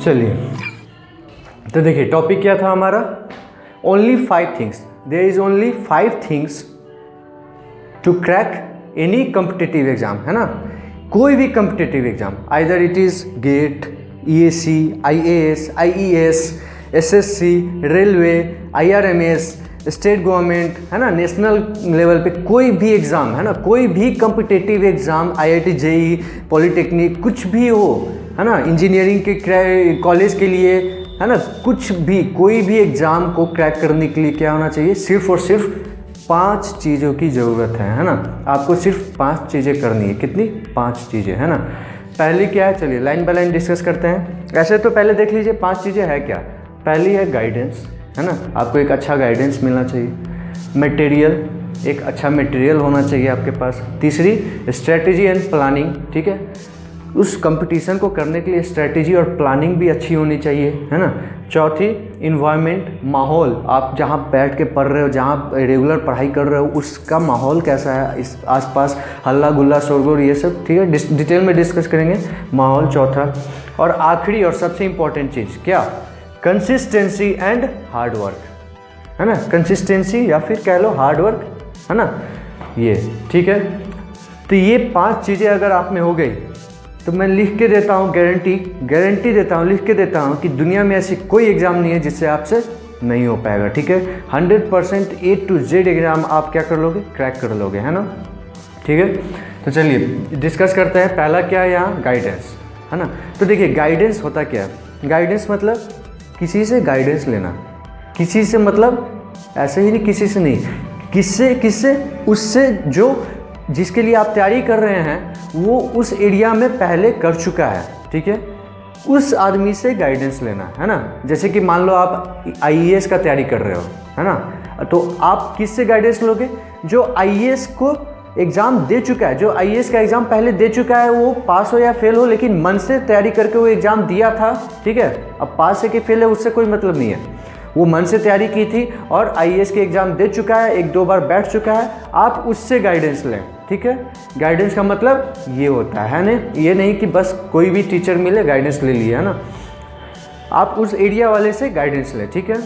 चलिए, तो देखिए टॉपिक क्या था हमारा, only 5 things, there is only 5 things to crack any competitive exam, है ना। कोई भी competitive exam, either it is GATE, EAC, IAS, IES, SSC, railway, IRMS, state government, है ना, नेशनल लेवल पे कोई भी एग्ज़ाम, है ना, कोई भी competitive exam, IIT, JEE, polytechnic, कुछ भी हो, है ना, इंजीनियरिंग के कॉलेज के लिए, है ना, कुछ भी, कोई भी एग्ज़ाम को क्रैक करने के लिए क्या होना चाहिए, सिर्फ और सिर्फ 5 चीज़ों की ज़रूरत है ना। आपको सिर्फ 5 चीज़ें करनी है। कितनी? 5 चीज़ें, है ना। पहली क्या है, चलिए लाइन बाय लाइन डिस्कस करते हैं। ऐसे तो पहले देख लीजिए 5 चीज़ें है क्या। पहली है गाइडेंस, है ना, आपको एक अच्छा गाइडेंस मिलना चाहिए। मटेरियल, एक अच्छा मटेरियल होना चाहिए आपके पास। तीसरी स्ट्रेटजी एंड प्लानिंग, ठीक है, उस कंपटीशन को करने के लिए स्ट्रेटजी और प्लानिंग भी अच्छी होनी चाहिए, है ना। चौथी इन्वायरमेंट, माहौल, आप जहाँ बैठ के पढ़ रहे हो, जहाँ रेगुलर पढ़ाई कर रहे हो, उसका माहौल कैसा है, इस आसपास हल्ला गुल्ला शोरगुल, ये सब, ठीक है, डिटेल में डिस्कस करेंगे माहौल। चौथा और आखिरी और सबसे इम्पॉर्टेंट चीज़ क्या, कंसिस्टेंसी एंड हार्ड वर्क, है ना। कंसिस्टेंसी या फिर कह लो हार्ड वर्क, है ना, ये ठीक है। तो ये 5 चीज़ें अगर आप में हो गई तो मैं लिख के देता हूँ, गारंटी देता हूँ, लिख के देता हूँ कि दुनिया में ऐसी कोई एग्ज़ाम नहीं है जिससे आपसे नहीं हो पाएगा, ठीक है। 100% A to Z एग्ज़ाम आप क्या कर लोगे, क्रैक कर लोगे, है ना, ठीक है। तो चलिए डिस्कस करते हैं। पहला क्या है यहाँ, गाइडेंस, है ना। तो देखिए गाइडेंस होता क्या है, गाइडेंस मतलब किसी से गाइडेंस लेना, किसी से मतलब ऐसे ही नहीं, किसी से नहीं, किससे उससे जो जिसके लिए आप तैयारी कर रहे हैं वो उस एरिया में पहले कर चुका है, ठीक है, उस आदमी से गाइडेंस लेना, है ना। जैसे कि मान लो आप IAS का तैयारी कर रहे हो, है ना, तो आप किससे गाइडेंस लोगे, जो IAS को एग्ज़ाम दे चुका है, जो IAS का एग्ज़ाम पहले दे चुका है, वो पास हो या फेल हो लेकिन मन से तैयारी करके वो एग्ज़ाम दिया था, ठीक है। अब पास है कि फेल है उससे कोई मतलब नहीं है, वो मन से तैयारी की थी और IAS के एग्ज़ाम दे चुका है, 1-2 बार बैठ चुका है, आप उससे गाइडेंस लें, ठीक है। गाइडेंस का मतलब ये होता है ना, ये नहीं कि बस कोई भी टीचर मिले गाइडेंस ले लिए, है ना, आप उस एरिया वाले से गाइडेंस लें, ठीक है।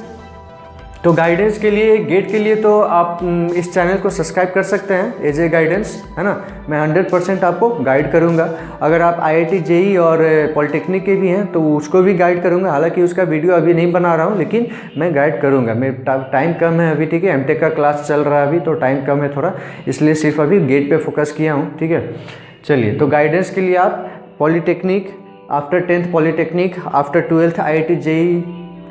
तो गाइडेंस के लिए, गेट के लिए तो आप इस चैनल को सब्सक्राइब कर सकते हैं एज ए गाइडेंस, है ना। मैं 100% आपको गाइड करूंगा। अगर आप IIT, JEE और पॉलीटेक्निक के भी हैं तो उसको भी गाइड करूंगा। हालांकि उसका वीडियो अभी नहीं बना रहा हूं लेकिन मैं गाइड करूंगा। मेरे टाइम कम है अभी, ठीक है, MTech का क्लास चल रहा है अभी, तो टाइम कम है थोड़ा, इसलिए सिर्फ अभी गेट पर फोकस किया हूँ, ठीक है। चलिए, तो गाइडेंस के लिए आप polytechnic, after 10th polytechnic, after 12th IIT, JEE,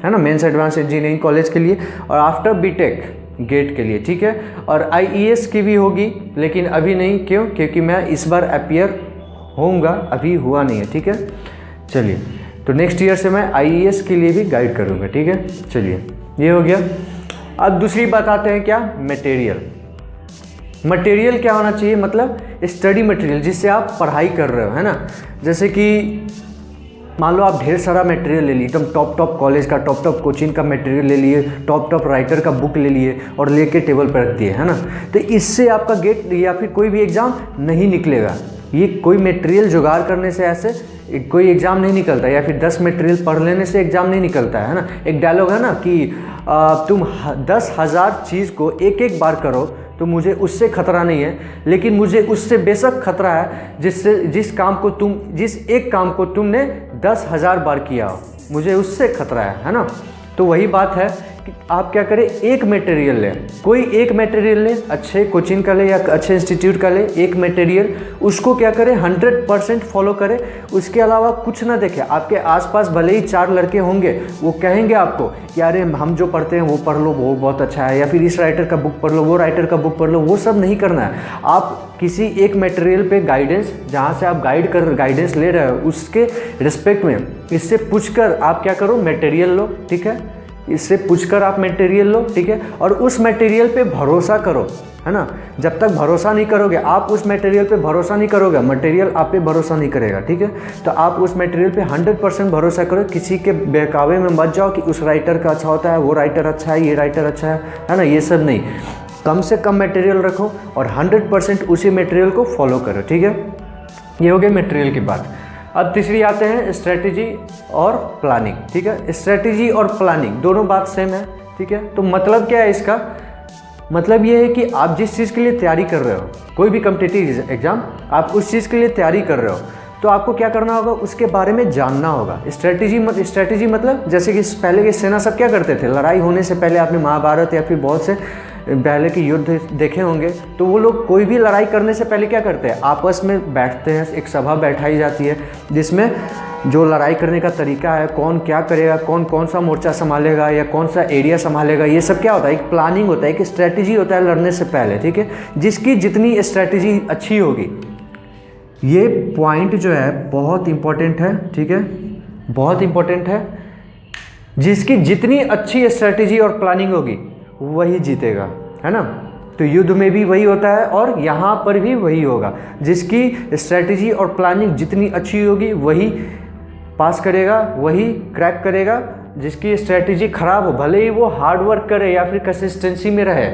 है ना, मेंस एडवांस इंजीनियरिंग कॉलेज के लिए, और आफ्टर BTech गेट के लिए, ठीक है। और IES की भी होगी लेकिन अभी नहीं, क्यों, क्योंकि मैं इस बार अपीयर होऊंगा, अभी हुआ नहीं है, ठीक है। चलिए, तो नेक्स्ट ईयर से मैं IES के लिए भी गाइड करूँगा, ठीक है। चलिए, ये हो गया। अब दूसरी बात आते हैं क्या, मटेरियल। मटेरियल क्या होना चाहिए, मतलब स्टडी मटेरियल जिससे आप पढ़ाई कर रहे हो, है ना। जैसे कि मान लो आप ढेर सारा मटेरियल ले लिए, एकदम टॉप कॉलेज का, टॉप कोचिंग का मटेरियल ले लिए, टॉप राइटर का बुक ले लिए और लेके टेबल पर रख दिए, है ना। तो इससे आपका गेट या फिर कोई भी एग्ज़ाम नहीं निकलेगा। ये कोई मटेरियल जुगाड़ करने से ऐसे कोई एग्ज़ाम नहीं निकलता, या फिर 10 मटेरियल पढ़ लेने से एग्ज़ाम नहीं निकलता है ना। एक डायलॉग है ना कि तुम 10,000 चीज़ को एक बार करो तो मुझे उससे खतरा नहीं है, लेकिन मुझे उससे बेशक खतरा है जिस एक काम को तुमने 10,000 बार किया हो, मुझे उससे खतरा है ना। तो वही बात है कि आप क्या करें, एक मटेरियल लें, कोई एक मटेरियल लें, अच्छे कोचिंग का ले या अच्छे इंस्टीट्यूट का ले, एक मटेरियल, उसको क्या करें 100% फॉलो करें, उसके अलावा कुछ ना देखें। आपके आसपास भले ही 4 लड़के होंगे, वो कहेंगे आपको कि अरे हम जो पढ़ते हैं वो पढ़ लो, वो बहुत अच्छा है, या फिर इस राइटर का बुक पढ़ लो, वो राइटर का बुक पढ़ लो, वो सब नहीं करना है। आप किसी एक मटेरियल पे गाइडेंस, जहाँ से आप गाइडेंस ले रहे हो उसके रिस्पेक्ट में इससे पूछकर आप क्या करो, मटेरियल लो, ठीक है। इससे पूछकर आप मटेरियल लो, ठीक है, और उस मटेरियल पे भरोसा करो, है ना। जब तक भरोसा नहीं करोगे, आप उस मटेरियल पे भरोसा नहीं करोगे, मटेरियल आप पे भरोसा नहीं करेगा, ठीक है। तो आप उस मटेरियल पे 100% भरोसा करो। किसी के बहकावे में मत जाओ कि उस राइटर का अच्छा होता है, वो राइटर अच्छा है, ये राइटर अच्छा है ना, ये सब नहीं। कम से कम मटेरियल रखो और 100% उसी मटेरियल को फॉलो करो, ठीक है। ये हो गया मटेरियल की बात। अब तीसरी आते हैं स्ट्रेटजी और प्लानिंग, ठीक है। स्ट्रेटजी और प्लानिंग दोनों बात सेम है, ठीक है। तो मतलब क्या है इसका, मतलब ये है कि आप जिस चीज़ के लिए तैयारी कर रहे हो, कोई भी कॉम्पिटिटिव एग्जाम, आप उस चीज़ के लिए तैयारी कर रहे हो, तो आपको क्या करना होगा, उसके बारे में जानना होगा। स्ट्रेटजी मतलब जैसे कि पहले के सेना सब क्या करते थे, लड़ाई होने से पहले आपने महाभारत या फिर बहुत से पहले के युद्ध देखे होंगे, तो वो लोग कोई भी लड़ाई करने से पहले क्या करते हैं, आपस में बैठते हैं, एक सभा बैठाई जाती है जिसमें जो लड़ाई करने का तरीका है, कौन क्या करेगा, कौन कौन सा मोर्चा संभालेगा या कौन सा एरिया संभालेगा, ये सब क्या होता है, एक प्लानिंग होता है, एक स्ट्रेटजी होता है लड़ने से पहले, ठीक है। जिसकी जितनी स्ट्रेटजी अच्छी होगी, ये पॉइंट जो है बहुत इंपॉर्टेंट है, ठीक है, बहुत इंपॉर्टेंट है। जिसकी जितनी अच्छी स्ट्रेटजी और प्लानिंग होगी वही जीतेगा, है ना। तो युद्ध में भी वही होता है और यहाँ पर भी वही होगा। जिसकी स्ट्रेटजी और प्लानिंग जितनी अच्छी होगी वही पास करेगा, वही क्रैक करेगा। जिसकी स्ट्रेटजी खराब हो, भले ही वो हार्ड वर्क करे या फिर कंसिस्टेंसी में रहे,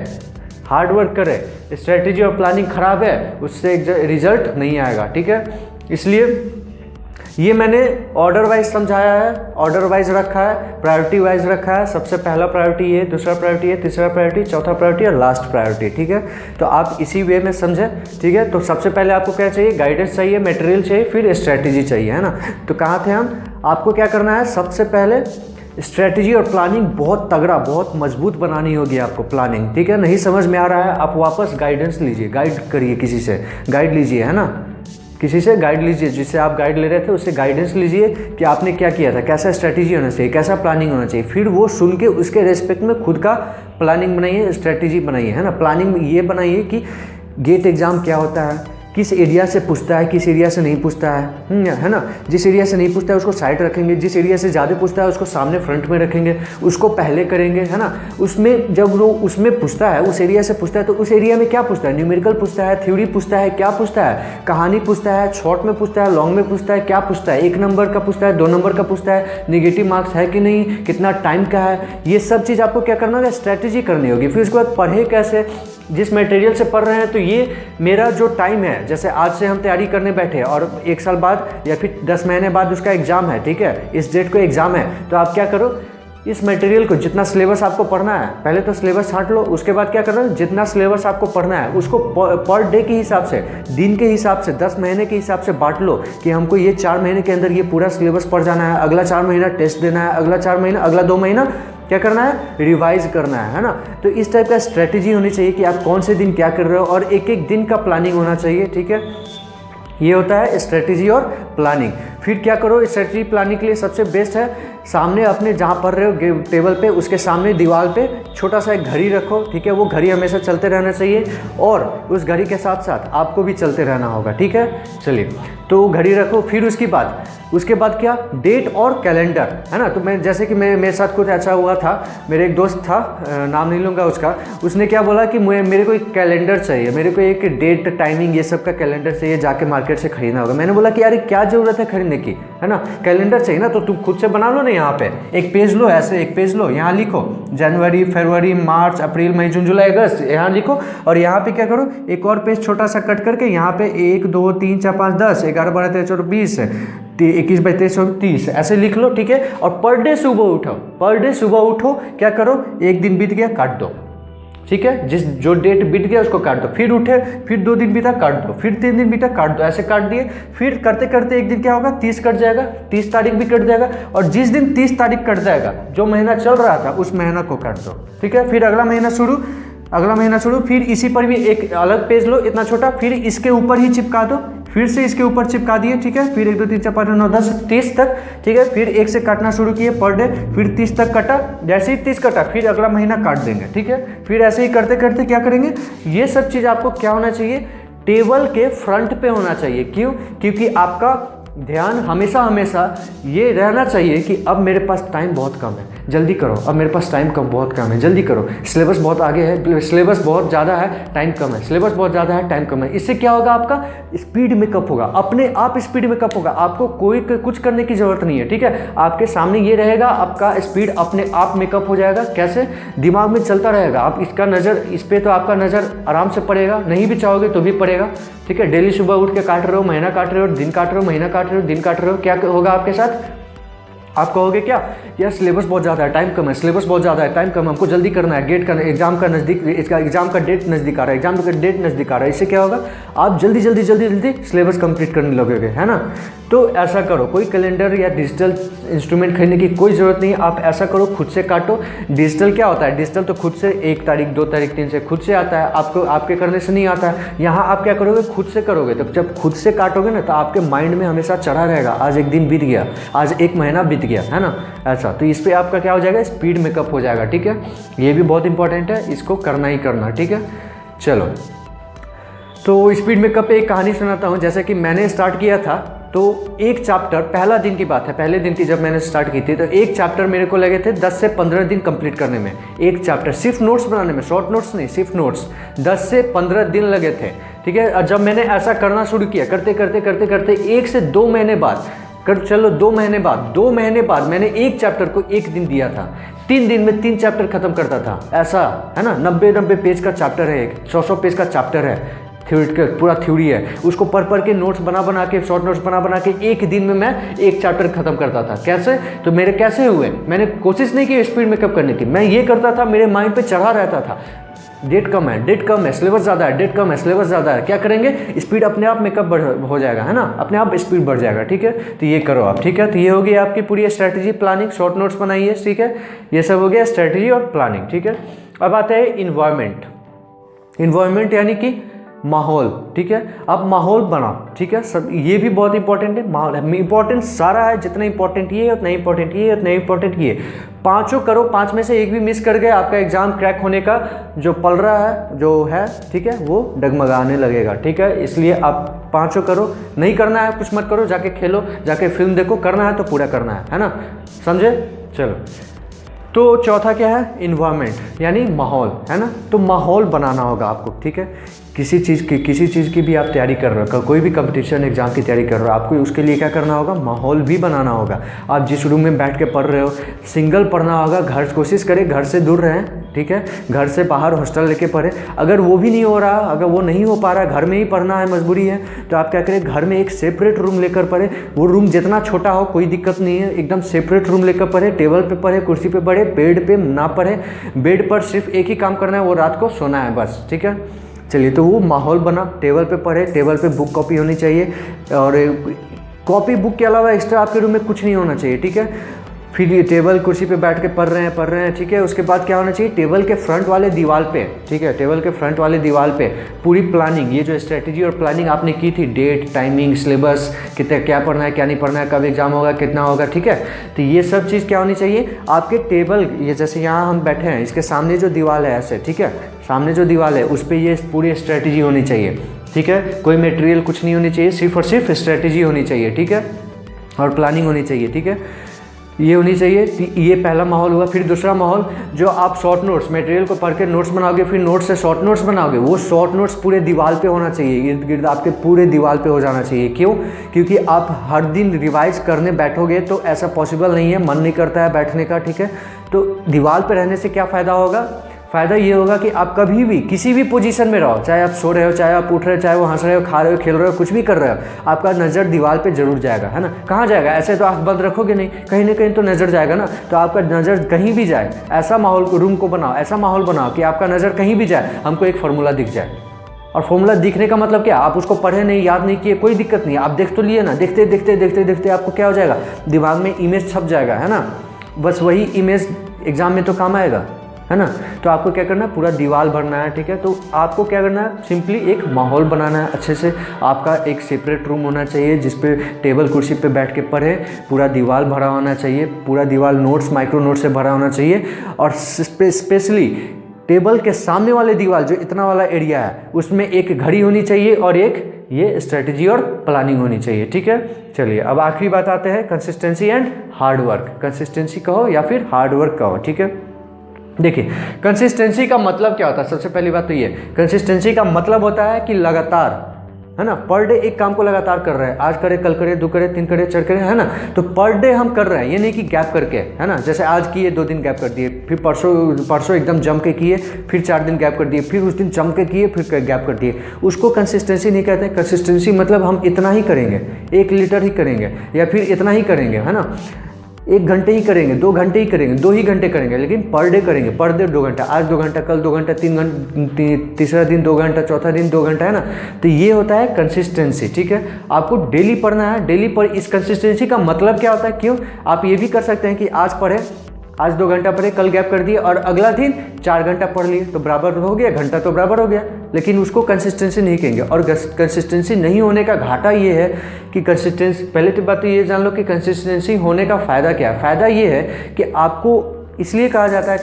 हार्ड वर्क करे, स्ट्रेटजी और प्लानिंग खराब है, उससे रिजल्ट नहीं आएगा, ठीक है। इसलिए ये मैंने ऑर्डर वाइज समझाया है, ऑर्डर वाइज रखा है, प्रायोरिटी वाइज रखा है। सबसे पहला प्रायोरिटी ये, दूसरा प्रायोरिटी ये, तीसरा प्रायोरिटी, चौथा प्रायोरिटी और लास्ट प्रायोरिटी, ठीक है। तो आप इसी वे में समझें, ठीक है। तो सबसे पहले आपको क्या चाहिए, गाइडेंस चाहिए, मटेरियल चाहिए, फिर स्ट्रेटजी चाहिए, है ना। तो कहाँ थे हम, आपको क्या करना है, सबसे पहले स्ट्रेटजी और प्लानिंग बहुत तगड़ा, बहुत मजबूत बनानी होगी आपको प्लानिंग, ठीक है। नहीं समझ में आ रहा है, आप वापस गाइडेंस लीजिए, गाइड करिए, किसी से गाइड लीजिए, है ना, किसी से गाइड लीजिए, जिससे आप गाइड ले रहे थे उससे गाइडेंस लीजिए कि आपने क्या किया था, कैसा स्ट्रेटजी होना चाहिए, कैसा प्लानिंग होना चाहिए। फिर वो सुन के उसके रेस्पेक्ट में खुद का प्लानिंग बनाइए, स्ट्रेटजी बनाइए, है ना। प्लानिंग ये बनाइए कि गेट एग्ज़ाम क्या होता है, किस एरिया से पूछता है, किस एरिया से नहीं पूछता है ना। जिस एरिया से नहीं पूछता है उसको साइड रखेंगे, जिस एरिया से ज़्यादा पूछता है उसको सामने फ्रंट में रखेंगे, उसको पहले करेंगे, है ना। उसमें जब वो उसमें पूछता है, उस एरिया से पूछता है, तो उस एरिया में क्या पूछता है, न्यूमेरिकल पूछता है, थ्योरी पूछता है, क्या पूछता है, कहानी पूछता है, शॉर्ट में पूछता है, लॉन्ग में पूछता है, क्या पूछता है, 1 नंबर का पूछता है, 2 नंबर का पूछता है, नेगेटिव मार्क्स है कि नहीं, कितना टाइम का है, ये सब चीज़ आपको क्या करना होगा, स्ट्रेटजी करनी होगी। फिर उसके बाद पढ़े कैसे, जिस मटेरियल से पढ़ रहे हैं, तो ये मेरा जो टाइम है, जैसे आज से हम तैयारी करने बैठे और 1 साल बाद या फिर 10 महीने बाद उसका एग्ज़ाम है, ठीक है, इस डेट को एग्ज़ाम है, तो आप क्या करो, इस मटेरियल को जितना सिलेबस आपको पढ़ना है, पहले तो सिलेबस छांट लो, उसके बाद क्या करना है, जितना सिलेबस आपको पढ़ना है उसको पर डे के हिसाब से, दिन के हिसाब से, 10 महीने के हिसाब से बांट लो कि हमको ये 4 महीने के अंदर ये पूरा सिलेबस पढ़ जाना है, अगला 4 महीना टेस्ट देना है, अगला 4 महीना, अगला 2 महीना क्या करना है, रिवाइज करना है ना। तो इस टाइप का स्ट्रेटजी होनी चाहिए कि आप कौन से दिन क्या कर रहे हो, और एक एक दिन का प्लानिंग होना चाहिए, ठीक है। ये होता है स्ट्रेटजी और प्लानिंग। फिर क्या करो, स्ट्रेटजी प्लानिंग के लिए सबसे बेस्ट है, सामने अपने जहाँ पढ़ रहे हो टेबल पे, उसके सामने दीवार पे छोटा सा एक घड़ी रखो, ठीक है। वो घड़ी हमेशा चलते रहना चाहिए और उस घड़ी के साथ साथ आपको भी चलते रहना होगा, ठीक है। चलिए, तो घड़ी रखो। फिर उसके बाद क्या, डेट और कैलेंडर, है ना। तो मैं जैसे कि मेरे साथ कुछ ऐसा हुआ था, मेरे एक दोस्त था, नाम नहीं लूँगा उसका, उसने क्या बोला कि मेरे को एक कैलेंडर चाहिए, मेरे को एक डेट, टाइमिंग, ये सब का कैलेंडर चाहिए, जाके मार्केट से खरीदना होगा। मैंने बोला कि यार क्या ज़रूरत है खरीदने की, है ना, कैलेंडर चाहिए ना, तो तुम खुद से बना लो ना। यहाँ पे एक पेज लो, ऐसे एक पेज लो, यहाँ लिखो जनवरी, फरवरी, मार्च, अप्रैल, मई, जून, जुलाई, अगस्त, यहाँ लिखो। और यहाँ पे क्या करो, एक और पेज छोटा सा कट करके यहाँ पे 1 2 3 4 5 10 11 12 13 14 20 21 22 23 30 ऐसे लिख लो, ठीक है। और पर डे सुबह उठो, क्या करो, एक दिन बीत गया काट दो, ठीक है, जो डेट बीत गया उसको काट दो, फिर उठे, फिर 2 दिन बीता काट दो, फिर 3 दिन बीता काट दो, ऐसे काट दिए। फिर करते करते एक दिन क्या होगा, 30 कट जाएगा, 30 तारीख भी कट जाएगा, और जिस दिन 30 तारीख कट जाएगा, जो महीना चल रहा था उस महीना को काट दो, ठीक है। फिर अगला महीना शुरू, फिर इसी पर भी एक अलग पेज लो इतना छोटा, फिर इसके ऊपर ही चिपका दो, फिर से इसके ऊपर चिपका दिए, ठीक है। फिर 1 2 3 4 5 9 10 30 तक, ठीक है। फिर 1 से काटना शुरू किए पर डे, फिर 30 तक कटा, जैसे ही 30 कटा फिर अगला महीना काट देंगे, ठीक है। फिर ऐसे ही करते करते क्या करेंगे, ये सब चीज़ आपको क्या होना चाहिए, टेबल के फ्रंट पे होना चाहिए। क्यों, क्योंकि आपका ध्यान हमेशा ये रहना चाहिए कि अब मेरे पास टाइम बहुत कम है, जल्दी करो, अब मेरे पास टाइम बहुत कम है, जल्दी करो, सिलेबस बहुत आगे है, सिलेबस बहुत ज़्यादा है, टाइम कम है, सिलेबस बहुत ज़्यादा है, टाइम कम है। इससे क्या होगा, आपका स्पीड मेकअप होगा, अपने आप स्पीड मेकअप होगा, आपको कोई कुछ करने की ज़रूरत नहीं है, ठीक है। आपके सामने ये रहेगा, आपका स्पीड अपने आप मेकअप हो जाएगा। कैसे? दिमाग में चलता रहेगा, आप इसका नज़र, इस पर तो आपका नज़र आराम से पड़ेगा, नहीं भी चाहोगे तो भी पड़ेगा, ठीक है। डेली सुबह उठ के काट रहे हो, महीना काट रहे हो, दिन काट रहे हो, महीना काट रहे हो, दिन काट रहे हो, क्या होगा आपके साथ? आप कहोगे क्या, यार सिलेबस बहुत ज़्यादा है, टाइम कम है, सिलेबस बहुत ज़्यादा है, टाइम कम है, हमको जल्दी करना है, गेट का एग्जाम का नज़दीक, इसका एग्जाम का डेट नज़दीक आ रहा है, एग्जाम का डेट नज़दीक आ रहा है। इससे क्या होगा, आप जल्दी जल्दी जल्दी जल्दी सिलेबस कंप्लीट करने लगोगे, है ना। तो ऐसा करो, कोई कैलेंडर या डिजिटल इंस्ट्रूमेंट खरीदने की कोई ज़रूरत नहीं, आप ऐसा करो, खुद से काटो। डिजिटल क्या होता है, डिजिटल तो खुद से 1 तारीख 2 तारीख 3 से खुद से आता है, आपको आपके करने से नहीं आता है। यहाँ आप क्या करोगे, खुद से करोगे, तो जब खुद से काटोगे ना, तो आपके माइंड में हमेशा चढ़ा रहेगा, आज एक दिन बीत गया, आज 1 महीना बीत गया, है ना, ऐसा। तो इस पर आपका क्या हो जाएगा, स्पीड मेकअप हो जाएगा, ठीक है। ये भी बहुत इंपॉर्टेंट है, इसको करना ही करना, ठीक है। चलो, तो स्पीड मेकअप पे एक कहानी सुनाता हूँ। जैसे कि मैंने स्टार्ट किया था, तो एक चैप्टर, पहला दिन की बात है, पहले दिन की जब मैंने स्टार्ट की थी, तो एक चैप्टर मेरे को लगे थे 10 से 15 दिन कंप्लीट करने में। एक चैप्टर सिर्फ नोट्स बनाने में, शॉर्ट नोट्स नहीं, सिर्फ नोट्स, 10 से 15 दिन लगे थे, ठीक है। और जब मैंने ऐसा करना शुरू किया, करते करते करते करते 1 से 2 महीने बाद, चलो 2 महीने बाद मैंने एक चैप्टर को 1 दिन दिया था, 3 दिन में 3 चैप्टर खत्म करता था, ऐसा है ना। 90 पेज का चैप्टर है, 100 पेज का चैप्टर है, थ्योरेटिकल पूरा थ्योरी है, उसको पढ़ के नोट्स बना के, शॉर्ट नोट्स बना के 1 दिन में मैं 1 चैप्टर खत्म करता था। कैसे? तो मेरे कैसे हुए, मैंने कोशिश नहीं की स्पीड मेकअप करने की, मैं ये करता था, मेरे माइंड पे चढ़ा रहता था, डेट कम है, सिलेबस ज़्यादा है, डेट कम है, सिलेबस ज़्यादा है, क्या करेंगे, स्पीड अपने आप मेकअप हो जाएगा, है ना, अपने आप स्पीड बढ़ जाएगा, ठीक है। तो ये करो आप, ठीक है। तो ये हो गई आपकी पूरी स्ट्रैटेजी, प्लानिंग, शॉर्ट नोट्स बनाइए, ठीक है। ये सब हो गया स्ट्रैटेजी और प्लानिंग, ठीक है। अब आता है इन्वायरमेंट यानी कि माहौल, ठीक है। अब माहौल बनाओ, ठीक है। सब ये भी बहुत इंपॉर्टेंट है, माहौल इंपॉर्टेंट सारा है, जितना इंपॉर्टेंट ये, उतना इंपॉर्टेंट ये, उतना इंपॉर्टेंट ये, 5 करो, 5 में से 1 भी मिस कर गए, आपका एग्जाम क्रैक होने का जो पल रहा है, जो है, ठीक है, वो डगमगाने लगेगा, ठीक है। इसलिए आप 5 करो, नहीं करना है कुछ मत करो, जाके खेलो, जाके फिल्म देखो, करना है तो पूरा करना है ना, समझे। चलो, तो चौथा क्या है, इन्वायरमेंट यानी माहौल, है ना। तो माहौल बनाना होगा आपको, ठीक है। किसी चीज़ की भी आप तैयारी कर रहे हो, कोई भी कंपटीशन एग्जाम की तैयारी कर रहे हो, आपको उसके लिए क्या करना होगा, माहौल भी बनाना होगा। आप जिस रूम में बैठ के पढ़ रहे हो, सिंगल पढ़ना होगा, कोशिश करें घर से दूर रहें, ठीक है। घर से बाहर हॉस्टल लेके पढ़ें। अगर वो भी नहीं हो रहा, अगर वो नहीं हो पा रहा, घर में ही पढ़ना है, मजबूरी है, तो आप क्या करें, घर में एक सेपरेट रूम लेकर पढ़ें। वो रूम जितना छोटा हो कोई दिक्कत नहीं है, एकदम सेपरेट रूम लेकर पढ़ें, टेबल पे पढ़े, कुर्सी पे पढ़े, बेड पे ना पढ़े। बेड पर सिर्फ एक ही काम करना है, वो रात को सोना है बस, ठीक है। चलिए, तो वो माहौल बना, टेबल पे पढ़े, टेबल पे बुक कॉपी होनी चाहिए, और कॉपी बुक के अलावा एक्स्ट्रा आपके रूम में कुछ नहीं होना चाहिए, ठीक है। फिर ये टेबल कुर्सी पे बैठ के पढ़ रहे हैं, ठीक है। उसके बाद क्या होना चाहिए, टेबल के फ्रंट वाले दीवार पे, ठीक है, टेबल के फ्रंट वाले दीवार पे पूरी प्लानिंग, ये जो स्ट्रेटजी और प्लानिंग आपने की थी, डेट, टाइमिंग, सिलेबस, कितना क्या पढ़ना है, क्या नहीं पढ़ना है, कब एग्जाम होगा, कितना होगा, ठीक है। तो ये सब चीज़ क्या होनी चाहिए आपके टेबल, ये जैसे यहाँ हम बैठे हैं, इसके सामने जो दीवार है ऐसे, ठीक है, सामने जो दीवार है उस पर ये पूरी स्ट्रेटजी होनी चाहिए, ठीक है। कोई मटेरियल कुछ नहीं होनी चाहिए, सिर्फ और सिर्फ स्ट्रेटजी होनी चाहिए, ठीक है, और प्लानिंग होनी चाहिए, ठीक है। ये होनी चाहिए। ये पहला माहौल हुआ। फिर दूसरा माहौल, जो आप शॉर्ट नोट्स, मटेरियल को पढ़ के नोट्स बनाओगे, फिर नोट्स से शॉर्ट नोट्स बनाओगे, वो शॉर्ट नोट्स पूरे दीवार पे होना चाहिए, इर्द गिर्द आपके पूरे दीवार पे हो जाना चाहिए। क्यों? क्योंकि आप हर दिन रिवाइज करने बैठोगे तो ऐसा पॉसिबल नहीं है, मन नहीं करता है बैठने का, ठीक है। तो दीवार पे रहने से क्या फ़ायदा होगा? फ़ायदा ये होगा कि आप कभी भी किसी भी पोजीशन में रहो, चाहे आप सो रहे हो, चाहे आप उठ रहे हो, चाहे वो हंस रहे हो, खा रहे हो, खेल रहे हो, कुछ भी कर रहे हो, आपका नज़र दीवार पे जरूर जाएगा, है ना। कहाँ जाएगा? ऐसे तो आँख बंद रखोगे नहीं, कहीं ना कहीं तो नज़र जाएगा ना। तो आपका नज़र कहीं भी जाए, ऐसा माहौल रूम को बनाओ, ऐसा माहौल बनाओ कि आपका नज़र कहीं भी जाए, हमको एक फार्मूला दिख जाए। और फॉर्मूला दिखने का मतलब क्या? आप उसको पढ़े नहीं, याद नहीं किए, कोई दिक्कत नहीं, आप देख तो लिए ना, देखते देखते देखते देखते आपको क्या हो जाएगा, दिमाग में इमेज छप जाएगा, है ना। बस वही इमेज एग्जाम में तो काम आएगा, है ना। तो आपको क्या करना है, पूरा दीवार भरना है, ठीक है। तो आपको क्या करना है, सिंपली एक माहौल बनाना है अच्छे से। आपका एक सेपरेट रूम होना चाहिए जिस पे टेबल कुर्सी पे बैठ के पढ़े, पूरा दीवार भरा होना चाहिए, पूरा दीवार नोट्स, माइक्रो नोट्स से भरा होना चाहिए। और स्पेशली टेबल के सामने वाले दीवार, जो इतना वाला एरिया है, उसमें एक घड़ी होनी चाहिए और एक ये स्ट्रेटजी और प्लानिंग होनी चाहिए, ठीक है। चलिए अब आखिरी बात आते हैं consistency and hard work. Consistency कहो या फिर हार्ड वर्क कहो, ठीक है। देखिए कंसिस्टेंसी का मतलब क्या होता है, सबसे पहली बात तो ये, कंसिस्टेंसी का मतलब होता है कि लगातार, है ना, पर डे एक काम को लगातार कर रहे हैं, आज करे, कल करे, 2 करे, 3 करे, 4 करे, है ना। तो पर डे हम कर रहे हैं, ये नहीं कि गैप करके, है ना। जैसे आज किए 2 दिन गैप कर दिए, फिर परसों एकदम जम के किए, फिर 4 दिन गैप कर दिए, फिर उस दिन जम के किए, फिर गैप कर दिए, उसको कंसिस्टेंसी नहीं कहते। कंसिस्टेंसी मतलब हम इतना ही करेंगे, 1 लीटर ही करेंगे या फिर इतना ही करेंगे, है ना। 1 घंटे ही करेंगे, 2 घंटे ही करेंगे, 2 ही घंटे करेंगे, लेकिन पर डे करेंगे, पर डे 2 घंटा, आज 2 घंटा, कल 2 घंटा, 3 घंटा, तीसरा दिन 2 घंटा, चौथा दिन 2 घंटा, है ना। तो ये होता है कंसिस्टेंसी, ठीक है। आपको डेली पढ़ना है, डेली पर इस कंसिस्टेंसी का मतलब क्या होता है, क्यों, आप ये भी कर सकते हैं कि आज पढ़े, आज 2 घंटा पढ़े, कल गैप कर दिए और अगला दिन 4 घंटा पढ़ लिए, तो बराबर हो गया, घंटा तो बराबर हो गया, लेकिन उसको कंसिस्टेंसी नहीं कहेंगे। और कंसिस्टेंसी नहीं होने का घाटा ये है कि कंसिस्टेंसी, पहले तो बात तो ये जान लो कि कंसिस्टेंसी होने का फ़ायदा क्या है। फ़ायदा ये है कि आपको इसलिए कहा जाता है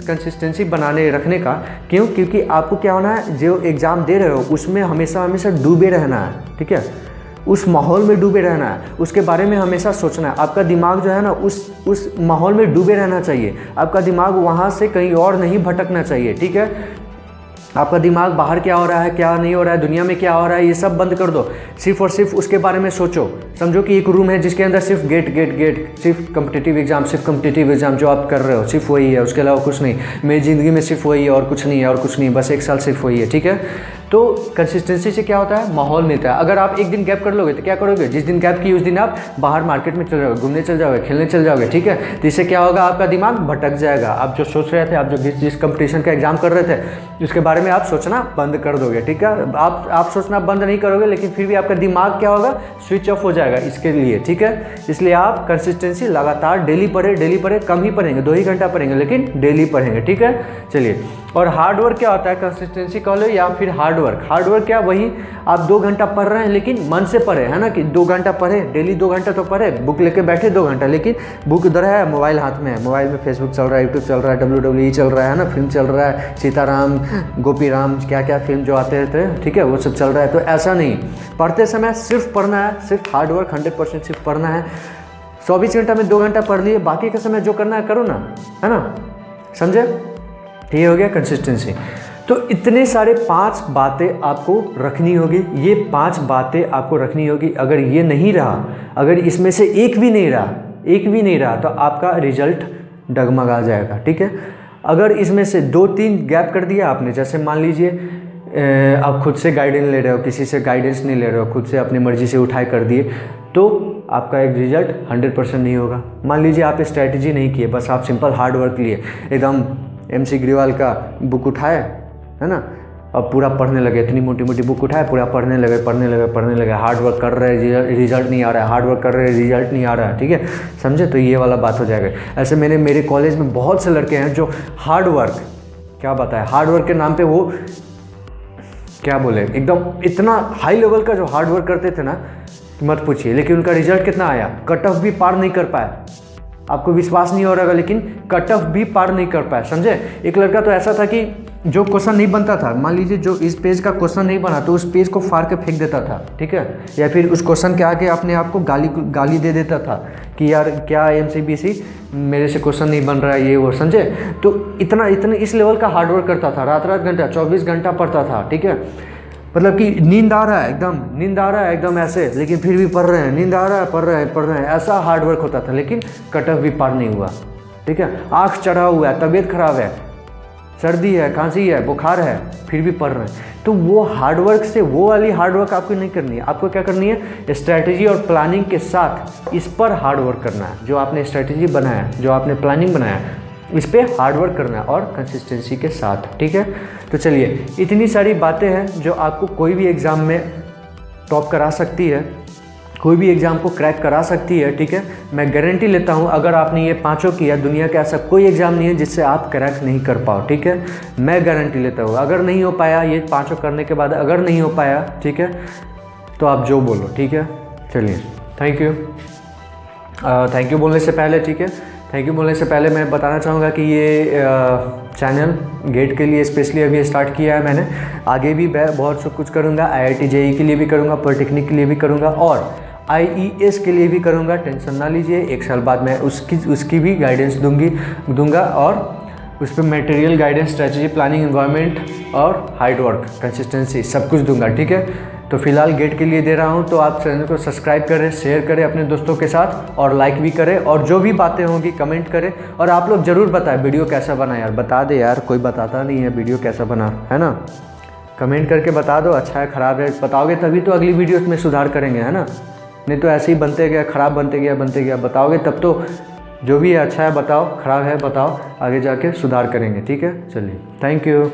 कंसिस्टेंसी बनाने रखने का, क्यों, क्योंकि आपको क्या होना है, जो एग्ज़ाम दे रहे हो उसमें हमेशा डूबे रहना है, ठीक है। उस माहौल में डूबे रहना है, उसके बारे में हमेशा सोचना है। आपका दिमाग जो है ना उस माहौल में डूबे रहना चाहिए, आपका दिमाग वहाँ से कहीं और नहीं भटकना चाहिए, ठीक है। आपका दिमाग बाहर क्या हो रहा है, क्या नहीं हो रहा है, दुनिया में क्या हो रहा है, ये सब बंद कर दो, सिर्फ और सिर्फ उसके बारे में सोचो। समझो कि एक रूम है जिसके अंदर सिर्फ गेट, सिर्फ कॉम्पिटिटिव एग्जाम जो आप कर रहे हो, सिर्फ वही है, उसके अलावा कुछ नहीं। मेरी ज़िंदगी में सिर्फ वही है और कुछ नहीं है, और कुछ नहीं, बस 1 साल सिर्फ वही है, ठीक है। तो कंसिस्टेंसी से क्या होता है, माहौल मिलता है। अगर आप एक दिन गैप कर लोगे तो क्या करोगे, जिस दिन गैप की उस दिन आप बाहर मार्केट में चल जाओगे, घूमने चल जाओगे, खेलने चल जाओगे, ठीक है। तो इससे क्या होगा, आपका दिमाग भटक जाएगा। आप जो सोच रहे थे, आप जो जिस कंपटीशन का एग्जाम कर रहे थे उसके बारे में आप सोचना बंद कर दोगे, ठीक है। आप सोचना बंद नहीं करोगे, लेकिन फिर भी आपका दिमाग क्या होगा, स्विच ऑफ हो जाएगा इसके लिए, ठीक है। इसलिए आप कंसिस्टेंसी लगातार डेली पढ़े, कम ही पढ़ेंगे, 2 ही घंटा पढ़ेंगे, लेकिन डेली पढ़ेंगे, ठीक है। चलिए, और हार्ड वर्क क्या होता है, कंसिस्टेंसी कह लो या फिर हार्ड वर्क क्या, वही आप 2 घंटा पढ़ रहे हैं लेकिन मन से पढ़े, है ना, कि 2 घंटा पढ़े, डेली 2 घंटा तो पढ़े, बुक लेके बैठे 2 घंटा, लेकिन बुक उधर है, मोबाइल हाथ में है, मोबाइल में फेसबुक चल रहा है, यूट्यूब चल रहा है, WWE चल रहा है ना, फिल्म चल रहा है, सीताराम, गोपी राम, क्या फिल्म जो आते थे, ठीक है, वो सब चल रहा है। तो ऐसा नहीं, पढ़ते समय सिर्फ पढ़ना है, सिर्फ हार्ड वर्क 100% सिर्फ पढ़ना है। 24 घंटा में 2 घंटा पढ़ लिए, बाकी का समय जो करना है करो ना, है ना, समझे। ये हो गया कंसिस्टेंसी। तो इतने सारे 5 बातें आपको रखनी होगी, ये 5 बातें आपको रखनी होगी। अगर ये नहीं रहा, अगर इसमें से एक भी नहीं रहा तो आपका रिजल्ट डगमगा जाएगा, ठीक है। अगर इसमें से 2-3 गैप कर दिया आपने, जैसे मान लीजिए आप खुद से गाइडेंस ले रहे हो, किसी से गाइडेंस नहीं ले रहे हो, खुद से अपनी मर्जी से उठाए कर दिए, तो आपका एक रिजल्ट 100% नहीं होगा। मान लीजिए आप स्ट्रैटेजी नहीं किए, बस आप सिंपल हार्ड वर्क लिए, एकदम MC ग्रिवाल का बुक उठाए, है ना, अब पूरा पढ़ने लगे, इतनी मोटी बुक उठाए, पूरा पढ़ने लगे, हार्ड वर्क कर रहे हैं, रिजल्ट नहीं आ रहा है, हार्ड वर्क कर रहे हैं, रिजल्ट नहीं आ रहा है, ठीक है, समझे। तो ये वाला बात हो जाएगा। ऐसे मेरे कॉलेज में बहुत से लड़के हैं जो हार्ड वर्क, क्या बताए, हार्ड वर्क के नाम पे वो क्या बोले, एकदम इतना हाई लेवल का जो हार्ड वर्क करते थे ना, मत पूछिए, लेकिन उनका रिजल्ट कितना आया, कट ऑफ भी पार नहीं कर पाया। आपको विश्वास नहीं हो रहा होगा, लेकिन कट ऑफ भी पार नहीं कर पाया, समझे। एक लड़का तो ऐसा था कि जो क्वेश्चन नहीं बनता था, मान लीजिए जो इस पेज का क्वेश्चन नहीं बना तो उस पेज को फाड़ के फेंक देता था, ठीक है, या फिर उस क्वेश्चन के आगे अपने आप को गाली दे देता था कि यार क्या MCBC मेरे से क्वेश्चन नहीं बन रहा है, ये वो, समझे। तो इतना इस लेवल का हार्ड वर्क करता था, रात घंटा 24 घंटा पढ़ता था, ठीक है। मतलब कि नींद आ रहा है एकदम ऐसे, लेकिन फिर भी पढ़ रहे हैं, नींद आ रहा है, पढ़ रहे हैं, ऐसा हार्ड वर्क होता था, लेकिन कट ऑफ भी पार नहीं हुआ, ठीक है। आँख चढ़ा हुआ है, तबीयत खराब है, सर्दी है, खांसी है, बुखार है, फिर भी पढ़ रहे हैं। तो वो हार्ड वर्क से, वो वाली हार्ड वर्क आपको नहीं करनी है। आपको क्या करनी है, स्ट्रैटेजी और प्लानिंग के साथ इस पर हार्ड वर्क करना है। जो आपने स्ट्रैटेजी बनाया, जो आपने प्लानिंग बनाया, इस पर हार्ड वर्क करना है और कंसिस्टेंसी के साथ, ठीक है। तो चलिए, इतनी सारी बातें हैं जो आपको कोई भी एग्ज़ाम में टॉप करा सकती है, कोई भी एग्ज़ाम को क्रैक करा सकती है, ठीक है। मैं गारंटी लेता हूँ, अगर आपने ये 5 किया, दुनिया का ऐसा कोई एग्ज़ाम नहीं है जिससे आप क्रैक नहीं कर पाओ, ठीक है। मैं गारंटी लेता हूँ, अगर नहीं हो पाया, ये 5 करने के बाद अगर नहीं हो पाया, ठीक है, तो आप जो बोलो, ठीक है। चलिए, थैंक यू बोलने से पहले, ठीक है, थैंक यू बोलने से पहले मैं बताना चाहूँगा कि ये चैनल गेट के लिए स्पेशली अभी स्टार्ट किया है मैंने। आगे भी बहुत सब कुछ करूँगा, IIT JEE के लिए भी करूँगा, पॉलिटेक्निक के लिए भी करूँगा और IES के लिए भी करूँगा। टेंशन ना लीजिए, 1 साल बाद मैं उसकी भी गाइडेंस दूंगा और उस पर material guidance, strategy, planning, environment और हार्ड वर्क, कंसिस्टेंसी सब कुछ दूंगा, ठीक है। तो फिलहाल गेट के लिए दे रहा हूं, तो आप चैनल को सब्सक्राइब करें, शेयर करें अपने दोस्तों के साथ और लाइक भी करें और जो भी बातें होंगी कमेंट करें। और आप लोग ज़रूर बताएं वीडियो कैसा बना यार, बता दे यार, कोई बताता नहीं है वीडियो कैसा बना, है ना। कमेंट करके बता दो अच्छा है ख़राब है, बताओगे तभी तो अगली वीडियो में सुधार करेंगे, है ना। नहीं तो ऐसे ही बनते गया, ख़राब बनते गया, बताओगे तब तो जो भी है अच्छा है बताओ, ख़राब है बताओ, आगे जाके सुधार करेंगे, ठीक है। चलिए, थैंक यू।